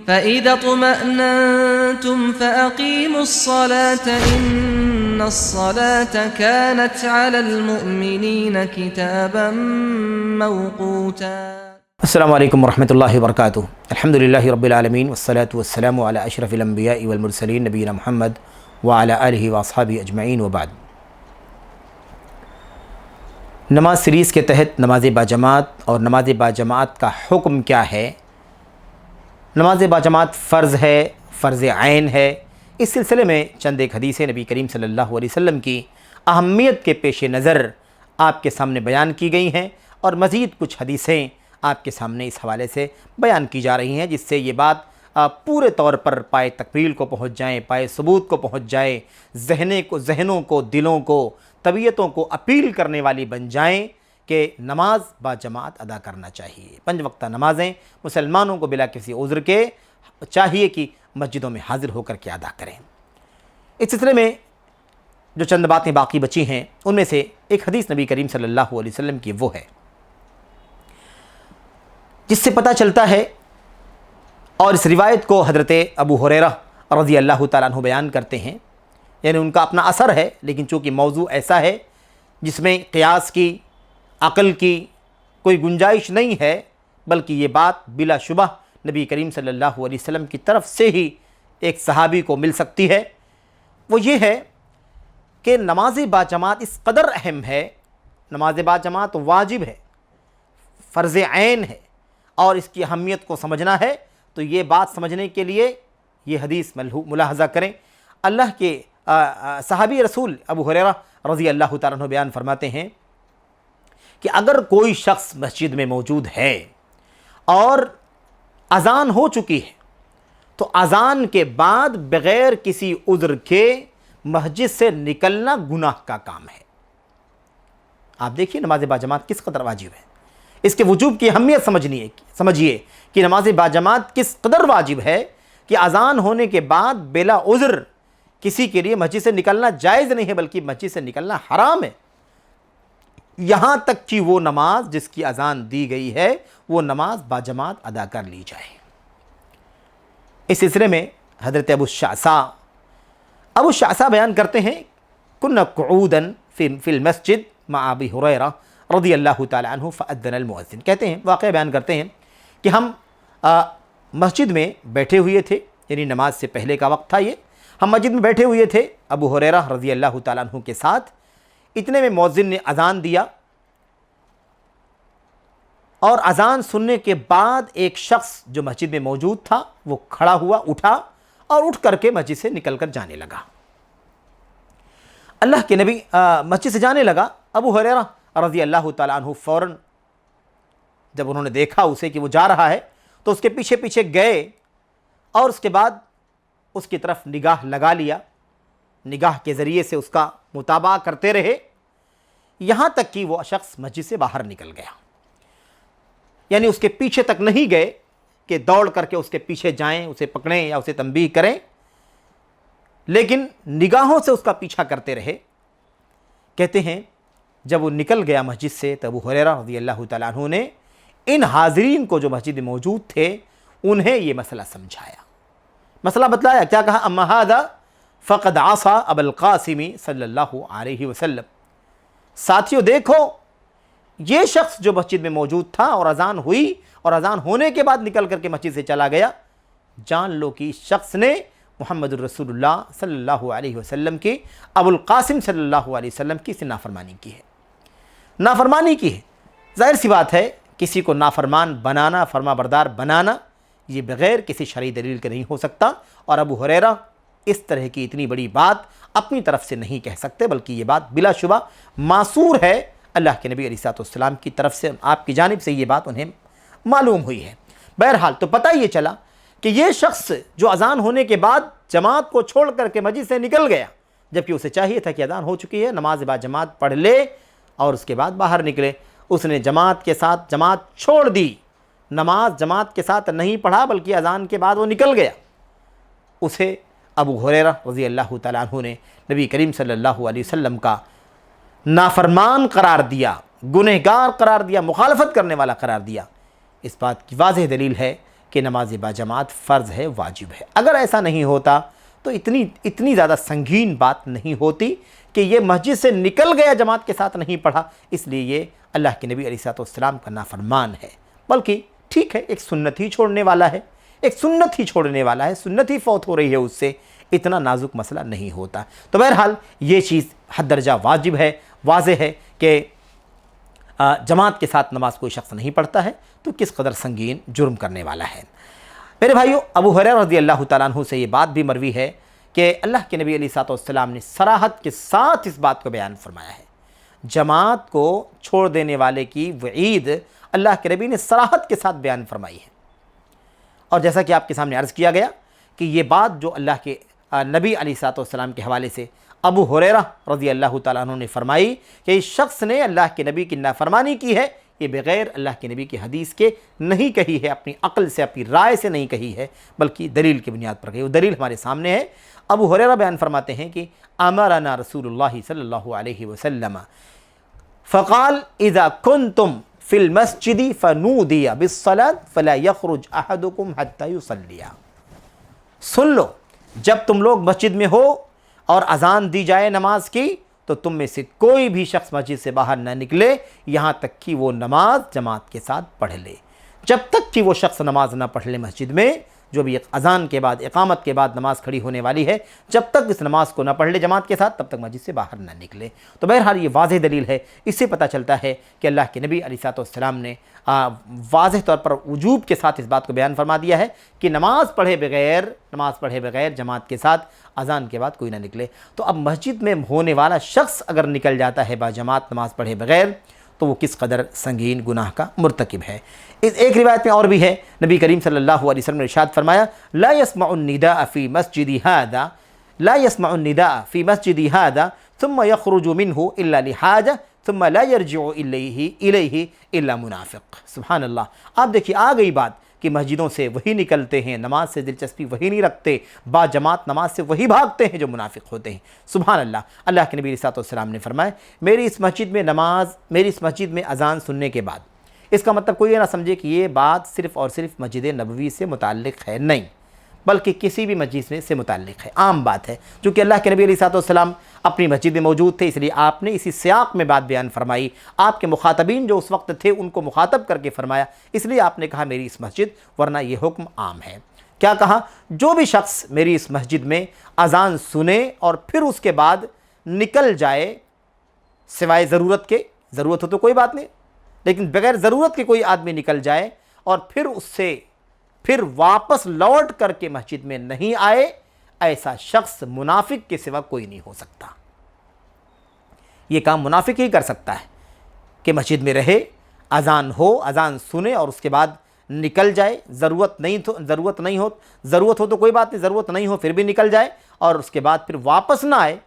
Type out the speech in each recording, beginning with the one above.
فَإِذَا اطْمَأْنَنْتُمْ فَأَقِيمُوا الصَّلَاةَ إِنَّ الصَّلَاةَ كَانَتْ عَلَى الْمُؤْمِنِينَ كِتَابًا مَوْقُوتًا۔ السلام علیکم ورحمۃ اللہ وبرکاتہ۔ الحمدللہ رب العالمین والصلاة والسلام علی اشرف الانبیاء والمرسلین نبینا محمد وعلی آلہ واصحابہ اجمعین وبعد۔ نماز سیریز کے تحت نماز باجماعت اور نماز باجماعت کا حکم کیا ہے، نماز باجماعت فرض ہے، فرض عین ہے، اس سلسلے میں چند ایک حدیثیں نبی کریم صلی اللہ علیہ وسلم کی اہمیت کے پیش نظر آپ کے سامنے بیان کی گئی ہیں، اور مزید کچھ حدیثیں آپ کے سامنے اس حوالے سے بیان کی جا رہی ہیں، جس سے یہ بات پورے طور پر پائے تکمیل کو پہنچ جائیں، پائے ثبوت کو پہنچ جائیں، ذہنوں کو، دلوں کو، طبیعتوں کو اپیل کرنے والی بن جائیں کہ نماز با جماعت ادا کرنا چاہیے۔ 5 وقتہ نمازیں مسلمانوں کو بلا کسی عذر کے چاہیے کہ مسجدوں میں حاضر ہو کر کے ادا کریں۔ اس سلسلے میں جو چند باتیں باقی بچی ہیں، ان میں سے ایک حدیث نبی کریم صلی اللہ علیہ وسلم کی وہ ہے جس سے پتہ چلتا ہے، اور اس روایت کو حضرت ابو ہریرہ رضی اللہ تعالیٰ عنہ بیان کرتے ہیں، یعنی ان کا اپنا اثر ہے، لیکن چونکہ موضوع ایسا ہے جس میں قیاس کی، عقل کی کوئی گنجائش نہیں ہے، بلکہ یہ بات بلا شبہ نبی کریم صلی اللہ علیہ وسلم کی طرف سے ہی ایک صحابی کو مل سکتی ہے۔ وہ یہ ہے کہ نماز باجماعت اس قدر اہم ہے، نماز باجماعت واجب ہے، فرض عین ہے، اور اس کی اہمیت کو سمجھنا ہے تو یہ بات سمجھنے کے لیے یہ حدیث ملاحظہ کریں۔ اللہ کے صحابی رسول ابو ہریرہ رضی اللہ تعالیٰ عنہ بیان فرماتے ہیں کہ اگر کوئی شخص مسجد میں موجود ہے اور اذان ہو چکی ہے تو اذان کے بعد بغیر کسی عذر کے مسجد سے نکلنا گناہ کا کام ہے۔ آپ دیکھیے نماز باجماعت کس قدر واجب ہے، اس کے وجوب کی اہمیت سمجھیے کہ نماز باجماعت کس قدر واجب ہے کہ اذان ہونے کے بعد بلا عذر کسی کے لیے مسجد سے نکلنا جائز نہیں ہے، بلکہ مسجد سے نکلنا حرام ہے، یہاں تک کہ وہ نماز جس کی اذان دی گئی ہے وہ نماز باجماعت ادا کر لی جائے۔ اس سلسلے میں حضرت ابو الشعثاء بیان کرتے ہیں، كنا قعودا فی المسجد مع ابی ہریرہ رضی اللہ تعالیٰ عنہ فأذن المؤذن، کہتے ہیں، واقعہ بیان کرتے ہیں کہ ہم مسجد میں بیٹھے ہوئے تھے، یعنی نماز سے پہلے کا وقت تھا یہ، ہم مسجد میں بیٹھے ہوئے تھے ابو ہریرہ رضی اللہ تعالیٰ عنہ کے ساتھ، اتنے میں مؤذن نے اذان دیا، اور اذان سننے کے بعد ایک شخص جو مسجد میں موجود تھا وہ کھڑا ہوا، اٹھا اور اٹھ کر کے مسجد سے نکل کر جانے لگا۔ اللہ کے نبی مسجد سے جانے لگا، ابو ہریرہ رضی اللہ تعالیٰ عنہ فوراً جب انہوں نے دیکھا اسے کہ وہ جا رہا ہے تو اس کے پیچھے پیچھے گئے، اور اس کے بعد اس کی طرف نگاہ لگا لیا، نگاہ کے ذریعے سے اس کا متابعہ کرتے رہے، یہاں تک کہ وہ شخص مسجد سے باہر نکل گیا۔ یعنی اس کے پیچھے تک نہیں گئے کہ دوڑ کر کے اس کے پیچھے جائیں، اسے پکڑیں یا اسے تنبیہ کریں، لیکن نگاہوں سے اس کا پیچھا کرتے رہے۔ کہتے ہیں جب وہ نکل گیا مسجد سے تو ابو ہریرہ رضی اللہ تعالیٰ عنہ نے ان حاضرین کو جو مسجد میں موجود تھے انہیں یہ مسئلہ سمجھایا، مسئلہ بتلایا، کیا کہا؟ اما ھذا فقد عصى ابا القاسم صلی اللہ علیہ وسلم، ساتھیو دیکھو یہ شخص جو مسجد میں موجود تھا اور اذان ہوئی اور اذان ہونے کے بعد نکل کر کے مسجد سے چلا گیا، جان لو کہ اس شخص نے محمد الرسول اللہ صلی اللہ علیہ وسلم کی، ابو القاسم صلی اللہ علیہ وسلم کی سے نافرمانی کی ہے، نافرمانی کی ہے۔ ظاہر سی بات ہے کسی کو نافرمان بنانا، فرما بردار بنانا، یہ بغیر کسی شرعی دلیل کے نہیں ہو سکتا، اور ابو ہریرہ اس طرح کی اتنی بڑی بات اپنی طرف سے نہیں کہہ سکتے، بلکہ یہ بات بلا شبہ معصور ہے اللہ کے نبی علیہ السلام کی طرف سے، آپ کی جانب سے یہ بات انہیں معلوم ہوئی ہے۔ بہرحال تو پتہ یہ چلا کہ یہ شخص جو اذان ہونے کے بعد جماعت کو چھوڑ کر کے مسجد سے نکل گیا، جبکہ اسے چاہیے تھا کہ اذان ہو چکی ہے، نماز با جماعت پڑھ لے اور اس کے بعد باہر نکلے، اس نے جماعت کے ساتھ جماعت چھوڑ دی، نماز جماعت کے ساتھ نہیں پڑھا بلکہ اذان کے بعد وہ نکل گیا۔ اسے ابو ہریرہ رضی اللہ تعالیٰ عنہ نے نبی کریم صلی اللہ علیہ وسلم کا نافرمان قرار دیا، گنہگار قرار دیا، مخالفت کرنے والا قرار دیا۔ اس بات کی واضح دلیل ہے کہ نماز باجماعت فرض ہے، واجب ہے۔ اگر ایسا نہیں ہوتا تو اتنی زیادہ سنگین بات نہیں ہوتی کہ یہ مسجد سے نکل گیا جماعت کے ساتھ نہیں پڑھا اس لیے یہ اللہ کے نبی علیہ الصلوۃ والسلام کا نافرمان ہے، بلکہ ٹھیک ہے ایک سنت ہی چھوڑنے والا ہے، سنت ہی فوت ہو رہی ہے، اس سے اتنا نازک مسئلہ نہیں ہوتا۔ تو بہرحال یہ چیز حد درجہ واجب ہے، واضح ہے کہ جماعت کے ساتھ نماز کوئی شخص نہیں پڑھتا ہے تو کس قدر سنگین جرم کرنے والا ہے۔ میرے بھائیو، ابو ہریرہ رضی اللہ تعالیٰ عنہ سے یہ بات بھی مروی ہے کہ اللہ کے نبی علیہ الصلوۃ والسلام نے صراحت کے ساتھ اس بات کو بیان فرمایا ہے۔ جماعت کو چھوڑ دینے والے کی وعید اللہ کے نبی نے صراحت کے ساتھ بیان فرمائی ہے، اور جیسا کہ آپ کے سامنے عرض کیا گیا کہ یہ بات جو اللہ کے نبی علیہ الصلوۃ والسلام کے حوالے سے ابو ہریرہ رضی اللہ تعالیٰ عنہ نے فرمائی کہ اس شخص نے اللہ کے نبی کی نافرمانی کی ہے، یہ بغیر اللہ کے نبی کی حدیث کے نہیں کہی ہے، اپنی عقل سے اپنی رائے سے نہیں کہی ہے، بلکہ دلیل کی بنیاد پر کہی۔ وہ دلیل ہمارے سامنے ہے۔ ابو ہریرہ بیان فرماتے ہیں کہ امرنا رسول اللہ صلی اللہ علیہ وسلم فقال اذا کنتم فی المسجد فنودی بالصلاة فلا یخرج احدکم حتی یصلی۔ سن لو، جب تم لوگ مسجد میں ہو اور اذان دی جائے نماز کی تو تم میں سے کوئی بھی شخص مسجد سے باہر نہ نکلے یہاں تک کہ وہ نماز جماعت کے ساتھ پڑھ لے۔ جب تک کہ وہ شخص نماز نہ پڑھ لے مسجد میں، جو بھی اذان کے بعد اقامت کے بعد نماز کھڑی ہونے والی ہے، جب تک اس نماز کو نہ پڑھ لے جماعت کے ساتھ تب تک مسجد سے باہر نہ نکلے۔ تو بہرحال یہ واضح دلیل ہے، اس سے پتہ چلتا ہے کہ اللہ کے نبی علیہ الصلوۃ والسلام نے واضح طور پر وجوب کے ساتھ اس بات کو بیان فرما دیا ہے کہ نماز پڑھے بغیر جماعت کے ساتھ اذان کے بعد کوئی نہ نکلے۔ تو اب مسجد میں ہونے والا شخص اگر نکل جاتا ہے با جماعت نماز پڑھے بغیر تو وہ کس قدر سنگین گناہ کا مرتکب ہے۔ اس ایک روایت میں اور بھی ہے، نبی کریم صلی اللہ علیہ وسلم نے ارشاد فرمایا لا يسمع النداء في مسجد هذا ثم يخرج منه الا لحاجه ثم لا يرجع الیہ الا منافق۔ سبحان اللہ۔ آپ دیکھیے آ گئی بات کہ مسجدوں سے وہی نکلتے ہیں، نماز سے دلچسپی وہی نہیں رکھتے، با جماعت نماز سے وہی بھاگتے ہیں جو منافق ہوتے ہیں۔ سبحان اللہ۔ اللہ کے نبی صلی اللہ علیہ وسلم نے فرمایا میری اس مسجد میں اذان سننے کے بعد، اس کا مطلب کوئی یہ نہ سمجھے کہ یہ بات صرف اور صرف مسجد نبوی سے متعلق ہے، نہیں، بلکہ کسی بھی مسجد سے متعلق ہے، عام بات ہے۔ چونکہ اللہ کے نبی علیہ الصلوۃ والسلام اپنی مسجد میں موجود تھے، اس لیے آپ نے اسی سیاق میں بات بیان فرمائی۔ آپ کے مخاطبین جو اس وقت تھے ان کو مخاطب کر کے فرمایا، اس لیے آپ نے کہا میری اس مسجد، ورنہ یہ حکم عام ہے۔ کیا کہا؟ جو بھی شخص میری اس مسجد میں اذان سنے اور پھر اس کے بعد نکل جائے سوائے ضرورت کے، ضرورت ہو تو کوئی بات نہیں، لیکن بغیر ضرورت کے کوئی آدمی نکل جائے اور پھر واپس لوٹ کر کے مسجد میں نہیں آئے، ایسا شخص منافق کے سوا کوئی نہیں ہو سکتا۔ یہ کام منافق ہی کر سکتا ہے کہ مسجد میں رہے، اذان سنے اور اس کے بعد نکل جائے، ضرورت ہو تو کوئی بات نہیں، ضرورت نہیں ہو پھر بھی نکل جائے اور اس کے بعد پھر واپس نہ آئے،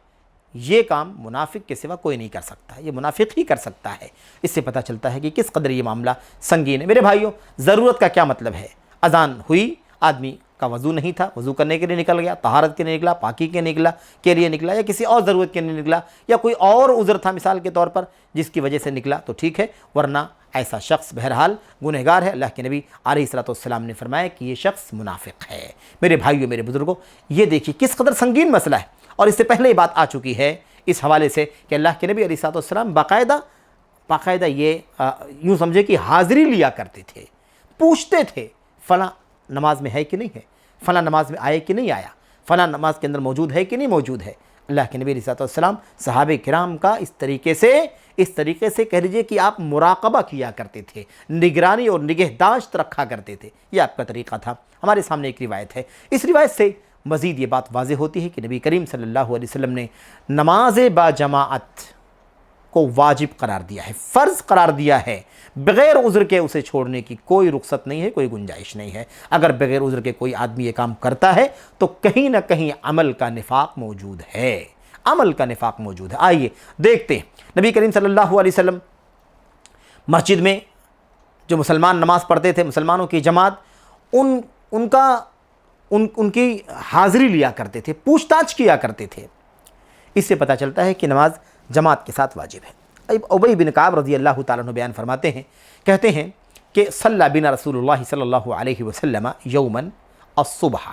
یہ کام منافق کے سوا کوئی نہیں کر سکتا، یہ منافق ہی کر سکتا ہے۔ اس سے پتہ چلتا ہے کہ کس قدر یہ معاملہ سنگین ہے۔ میرے بھائیوں، ضرورت کا کیا مطلب ہے؟ اذان ہوئی، آدمی کا وضو نہیں تھا، وضو کرنے کے لیے نکل گیا، طہارت کے لیے نکلا، پاکی کے لیے نکلا، یا کسی اور ضرورت کے لیے نکلا، یا کوئی اور عذر تھا مثال کے طور پر جس کی وجہ سے نکلا تو ٹھیک ہے، ورنہ ایسا شخص بہرحال گنہگار ہے۔ اللہ کے نبی علیہ الصلوۃ والسلام نے فرمایا کہ یہ شخص منافق ہے۔ میرے بھائیوں، میرے بزرگوں، یہ دیکھیے کس قدر سنگین مسئلہ ہے، اور اس سے پہلے یہ بات آ چکی ہے اس حوالے سے کہ اللہ کے نبی علیہ الصلوۃ والسلام باقاعدہ یہ یوں سمجھے کہ حاضری لیا کرتے تھے، پوچھتے تھے فلاں نماز میں ہے کہ نہیں ہے، فلاں نماز میں آئے کہ نہیں آیا، فلاں نماز کے اندر موجود ہے کہ نہیں موجود ہے۔ اللہ کے نبی علیہ الصلوۃ والسلام صحابہ کرام کا اس طریقے سے کہہ لیجیے کہ آپ مراقبہ کیا کرتے تھے، نگرانی اور نگہداشت رکھا کرتے تھے، یہ آپ کا طریقہ تھا۔ ہمارے سامنے ایک روایت ہے، اس روایت سے مزید یہ بات واضح ہوتی ہے کہ نبی کریم صلی اللہ علیہ وسلم نے نماز با جماعت کو واجب قرار دیا ہے، فرض قرار دیا ہے، بغیر عذر کے اسے چھوڑنے کی کوئی رخصت نہیں ہے، کوئی گنجائش نہیں ہے۔ اگر بغیر عذر کے کوئی آدمی یہ کام کرتا ہے تو کہیں نہ کہیں عمل کا نفاق موجود ہے، آئیے دیکھتے ہیں نبی کریم صلی اللہ علیہ وسلم مسجد میں جو مسلمان نماز پڑھتے تھے، مسلمانوں کی جماعت، ان کی حاضری لیا کرتے تھے، پوچھ تاچھ کیا کرتے تھے۔ اس سے پتہ چلتا ہے کہ نماز جماعت کے ساتھ واجب ہے۔ ابی بن کعب رضی اللہ تعالیٰ عنہ بیان فرماتے ہیں، کہتے ہیں کہ صلی بنا رسول اللہ صلی اللہ علیہ وسلم یومن الصبح،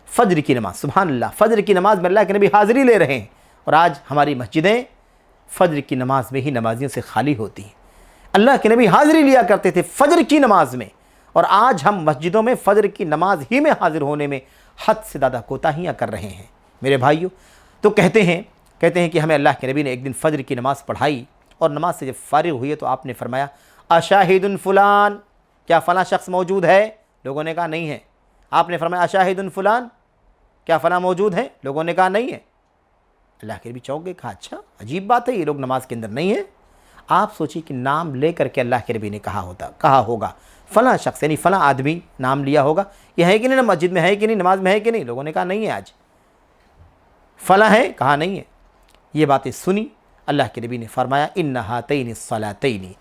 فجر کی نماز، سبحان اللہ، فجر کی نماز میں اللہ کے نبی حاضری لے رہے ہیں، اور آج ہماری مسجدیں فجر کی نماز میں ہی نمازیوں سے خالی ہوتی ہیں۔ اللہ کے نبی حاضری لیا کرتے تھے فجر کی نماز میں، اور آج ہم مسجدوں میں فجر کی نماز ہی میں حاضر ہونے میں حد سے زیادہ کوتاہیاں کر رہے ہیں میرے بھائیوں۔ تو کہتے ہیں کہ ہمیں اللہ کے نبی نے ایک دن فجر کی نماز پڑھائی، اور نماز سے جب فارغ ہوئے تو آپ نے فرمایا اشاہد فلان، کیا فلاں شخص موجود ہے؟ لوگوں نے کہا نہیں ہے۔ آپ نے فرمایا اشاہد فلان، کیا فلاں موجود ہے؟ لوگوں نے کہا نہیں ہے۔ اللہ کے نبی چونک گئے، کہا اچھا عجیب بات ہے، یہ لوگ نماز کے اندر نہیں ہیں۔ آپ سوچیں کہ نام لے کر کے اللہ کے نبی نے کہا ہوگا فلاں شخص، یعنی فلاں آدمی نام لیا ہوگا، یہ ہے کہ نہیں، مسجد میں ہے کہ نہیں، نماز میں ہے کہ نہیں؟ لوگوں نے کہا نہیں ہے۔ آج فلاں ہے، کہا نہیں ہے۔ یہ باتیں سنی، اللہ کے نبی نے فرمایا ان ہاتین الصلاتین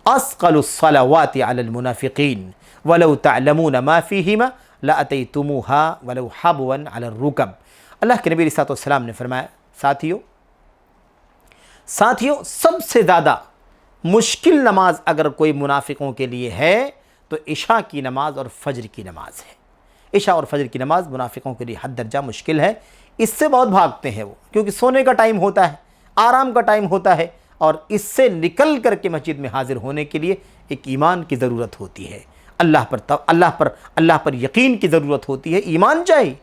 اثقل الصلوات علی المنافقین ولو تعلمون ما فیہما لاتیتموها ولو حبوا علی الرکب۔ اللہ کے نبی علیہ السلام نے فرمایا ساتھیوں سب سے زیادہ مشکل نماز اگر کوئی منافقوں کے لیے ہے تو عشاء کی نماز اور فجر کی نماز ہے۔ عشاء اور فجر کی نماز منافقوں کے لیے حد درجہ مشکل ہے، اس سے بہت بھاگتے ہیں وہ، کیونکہ سونے کا ٹائم ہوتا ہے، آرام کا ٹائم ہوتا ہے، اور اس سے نکل کر کے مسجد میں حاضر ہونے کے لیے ایک ایمان کی ضرورت ہوتی ہے، اللہ پر یقین کی ضرورت ہوتی ہے، ایمان چاہیے،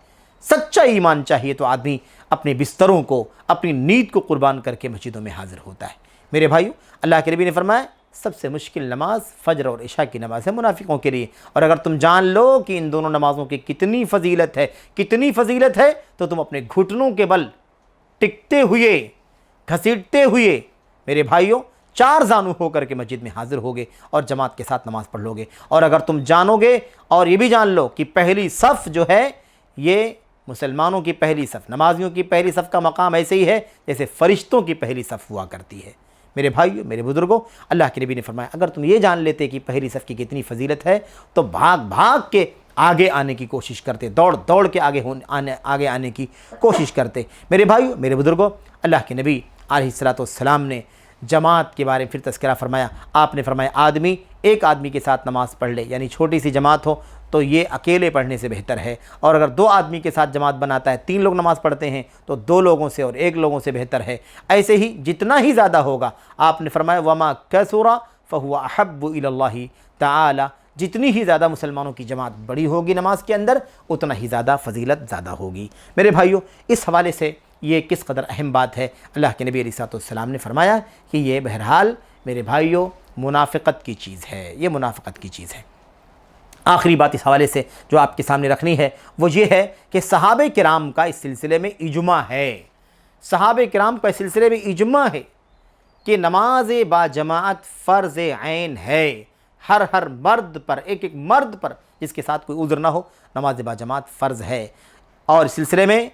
سچا ایمان چاہیے، تو آدمی اپنے بستروں کو، اپنی نیند کو قربان کر کے مسجدوں میں حاضر ہوتا ہے۔ میرے بھائیو، اللہ کے نبی نے فرمایا سب سے مشکل نماز فجر اور عشاء کی نماز ہے منافقوں کے لیے، اور اگر تم جان لو کہ ان دونوں نمازوں کی کتنی فضیلت ہے تو تم اپنے گھٹنوں کے بل ٹکتے ہوئے، گھسیٹتے ہوئے میرے بھائیوں 4 زانو ہو کر کے مسجد میں حاضر ہوگے اور جماعت کے ساتھ نماز پڑھ لو گے۔ اور اگر تم جانو گے اور یہ بھی جان لو کہ پہلی صف جو ہے یہ مسلمانوں کی پہلی صف، نمازیوں کی پہلی صف کا مقام ایسے ہی ہے جیسے فرشتوں کی پہلی صف ہوا کرتی ہے۔ میرے بھائیو، میرے بزرگوں، اللہ کے نبی نے فرمایا اگر تم یہ جان لیتے کہ پہلی صف کی کتنی فضیلت ہے تو بھاگ کے آگے آنے کی کوشش کرتے، دوڑ کے آگے آنے کی کوشش کرتے۔ میرے بھائیو، میرے بزرگوں، اللہ کے نبی علیہ السلام نے جماعت کے بارے میں پھر تذکرہ فرمایا۔ آپ نے فرمایا ایک آدمی کے ساتھ نماز پڑھ لے، یعنی چھوٹی سی جماعت ہو تو یہ اکیلے پڑھنے سے بہتر ہے، اور اگر 2 آدمی کے ساتھ جماعت بناتا ہے، 3 لوگ نماز پڑھتے ہیں تو 2 لوگوں سے اور 1 لوگوں سے بہتر ہے۔ ایسے ہی جتنا ہی زیادہ ہوگا، آپ نے فرمایا وما کثر فهو احب الى اللہ تعالی، جتنی ہی زیادہ مسلمانوں کی جماعت بڑی ہوگی نماز کے اندر اتنا ہی زیادہ فضیلت زیادہ ہوگی۔ میرے بھائیوں، اس حوالے سے یہ کس قدر اہم بات ہے، اللہ کے نبی علیہ السلام نے فرمایا کہ یہ بہرحال میرے بھائیوں منافقت کی چیز ہے، یہ منافقت کی چیز ہے۔ آخری بات اس حوالے سے جو آپ کے سامنے رکھنی ہے وہ یہ ہے کہ صحابہ کرام کا اس سلسلے میں اجماع ہے، صحابہ کرام کا اس سلسلے میں اجماع ہے کہ نماز با جماعت فرض عین ہے، ہر مرد پر، ایک مرد پر جس کے ساتھ کوئی عذر نہ ہو، نماز با جماعت فرض ہے۔ اور اس سلسلے میں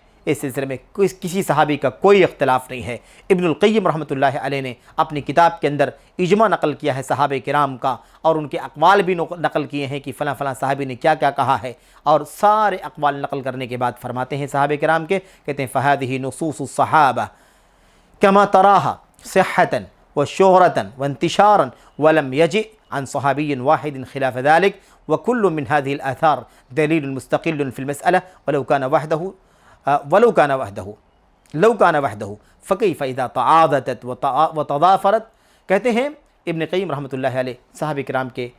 کسی صحابی کا کوئی اختلاف نہیں ہے۔ ابن القیم رحمۃ اللہ علیہ نے اپنی کتاب کے اندر اجماع نقل کیا ہے صحابہ کرام کا، اور ان کے اقوال بھی نقل کیے ہیں کہ فلاں صحابی نے کیا کہا ہے، اور سارے اقوال نقل کرنے کے بعد فرماتے ہیں صحابہ کرام کے، کہتے ہیں فہذہ نصوص الصحابہ کما تراها صحة وشهرة وانتشارا ولم يجئ عن صحابي واحد خلاف ذلك وكل من هذه الآثار دليل مستقل في المسألة ولو كان وحده فكيف إذا تعاضدت وتضافرت۔ کہتے ہیں ابن قیم رحمۃ اللہ علیہ صحابہ کرام کے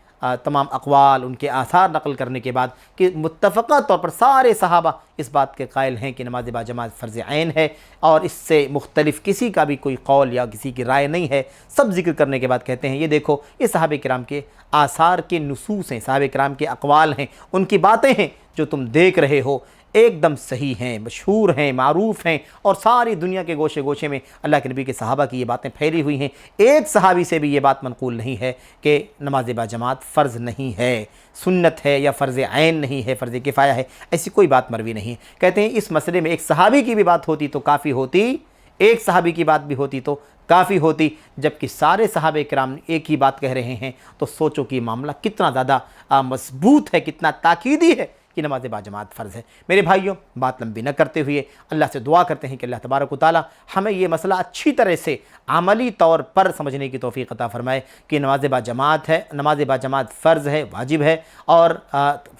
تمام اقوال، ان کے آثار نقل کرنے کے بعد کہ متفقہ طور پر سارے صحابہ اس بات کے قائل ہیں کہ نماز با جماعت فرض عین ہے، اور اس سے مختلف کسی کا بھی کوئی قول یا کسی کی رائے نہیں ہے۔ سب ذکر کرنے کے بعد کہتے ہیں یہ دیکھو، یہ صحابہ کرام کے آثار کے نصوص ہیں، صحابہ کرام کے اقوال ہیں، ان کی باتیں ہیں جو تم دیکھ رہے ہو، ایک دم صحیح ہیں، مشہور ہیں، معروف ہیں، اور ساری دنیا کے گوشے گوشے میں اللہ کے نبی کے صحابہ کی یہ باتیں پھیلی ہوئی ہیں۔ ایک صحابی سے بھی یہ بات منقول نہیں ہے کہ نماز با جماعت فرض نہیں ہے، سنت ہے، یا فرض عین نہیں ہے، فرض کفایہ ہے، ایسی کوئی بات مروی نہیں۔ کہتے ہیں اس مسئلے میں ایک صحابی کی بھی بات ہوتی تو کافی ہوتی، ایک صحابی کی بات بھی ہوتی تو کافی ہوتی، جبکہ سارے صحابہ کرام ایک ہی بات کہہ رہے ہیں، تو سوچو کہ معاملہ کتنا زیادہ مضبوط ہے، کتنا تاکیدی ہے کہ نماز باجماعت فرض ہے۔ میرے بھائیوں، بات لمبی نہ کرتے ہوئے اللہ سے دعا کرتے ہیں کہ اللہ تبارک و تعالیٰ ہمیں یہ مسئلہ اچھی طرح سے عملی طور پر سمجھنے کی توفیق عطا فرمائے کہ نماز باجماعت ہے، نماز باجماعت فرض ہے، واجب ہے اور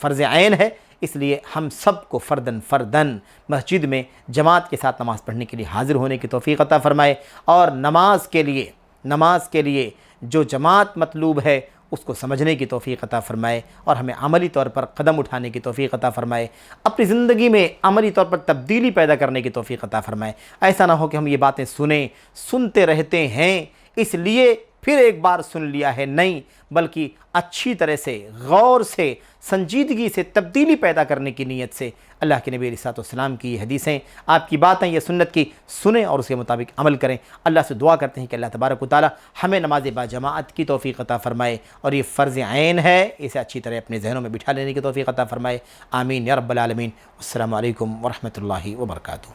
فرض عین ہے۔ اس لیے ہم سب کو فرداً مسجد میں جماعت کے ساتھ نماز پڑھنے کے لیے حاضر ہونے کی توفیق عطا فرمائے، اور نماز کے لیے جو جماعت مطلوب ہے اس کو سمجھنے کی توفیق عطا فرمائے، اور ہمیں عملی طور پر قدم اٹھانے کی توفیق عطا فرمائے، اپنی زندگی میں عملی طور پر تبدیلی پیدا کرنے کی توفیق عطا فرمائے۔ ایسا نہ ہو کہ ہم یہ باتیں سنتے رہتے ہیں اس لیے پھر ایک بار سن لیا ہے، نہیں، بلکہ اچھی طرح سے، غور سے، سنجیدگی سے تبدیلی پیدا کرنے کی نیت سے اللہ کے نبی علیہ الصلوۃ والسلام کی یہ حدیثیں، آپ کی باتیں، یہ سنت کی سنیں اور اس کے مطابق عمل کریں۔ اللہ سے دعا کرتے ہیں کہ اللہ تبارک و تعالی ہمیں نماز باجماعت کی توفیق عطا فرمائے، اور یہ فرض عین ہے، اسے اچھی طرح اپنے ذہنوں میں بٹھا لینے کی توفیق عطا فرمائے۔ آمین یا رب العالمین۔ السلام علیکم ورحمۃ اللہ وبرکاتہ۔